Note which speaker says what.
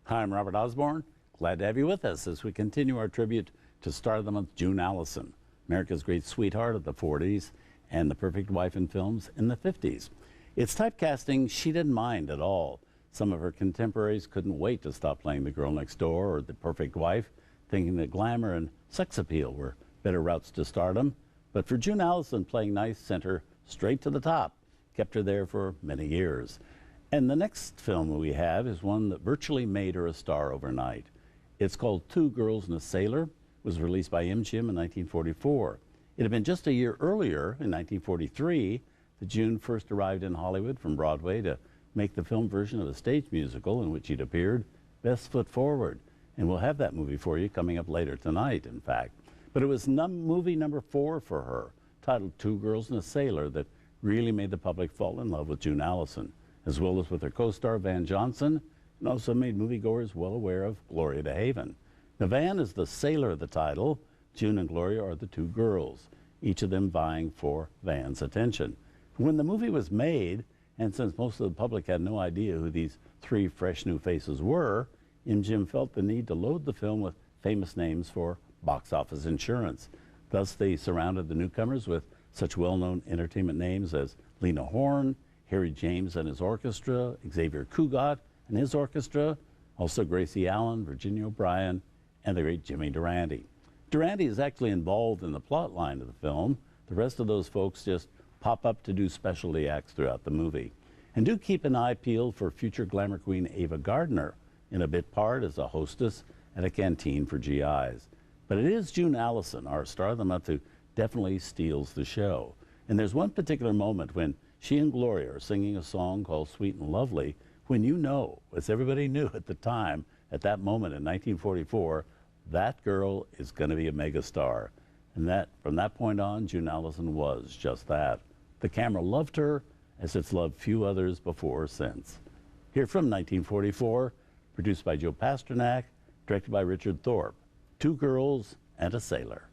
Speaker 1: Hi, I'm Robert Osborne. Glad to have you with us as we continue our tribute to Star of the Month, June Allyson, America's great sweetheart of the 40s and the perfect wife in films in the 50s. It's typecasting she didn't mind at all. Some of her contemporaries couldn't wait to stop playing the girl next door or the perfect wife, thinking that glamour and sex appeal were better routes to stardom. But for June Allyson, playing nice sent her straight to the top, kept her there for many years. And the next film we have is one that virtually made her a star overnight. It's called Two Girls and a Sailor. It was released by MGM in 1944. It had been just a year earlier, in 1943, that June first arrived in Hollywood from Broadway to make the film version of a stage musical in which she'd appeared, Best Foot Forward. And we'll have that movie for you coming up later tonight, in fact. But it was movie number 4 for her, titled Two Girls and a Sailor, that really made the public fall in love with June Allyson, as well as with her co-star Van Johnson, and also made moviegoers well aware of Gloria DeHaven. Now, Van is the sailor of the title. June and Gloria are the two girls, each of them vying for Van's attention. When the movie was made, and since most of the public had no idea who these 3 fresh new faces were, MGM felt the need to load the film with famous names for box office insurance. Thus, they surrounded the newcomers with such well-known entertainment names as Lena Horne, Harry James and his orchestra, Xavier Cugat and his orchestra, also Gracie Allen, Virginia O'Brien, and the great Jimmy Durante. Durante is actually involved in the plot line of the film. The rest of those folks just pop up to do specialty acts throughout the movie. And do keep an eye peeled for future glamour queen Ava Gardner in a bit part as a hostess at a canteen for GIs. But it is June Allyson, our star of the month, who definitely steals the show. And there's one particular moment when she and Gloria are singing a song called Sweet and Lovely, when you know, as everybody knew at the time, at that moment in 1944, that girl is going to be a megastar. And that, from that point on, June Allyson was just that. The camera loved her as it's loved few others before or since. Here from 1944, produced by Joe Pasternak, directed by Richard Thorpe, Two Girls and a Sailor.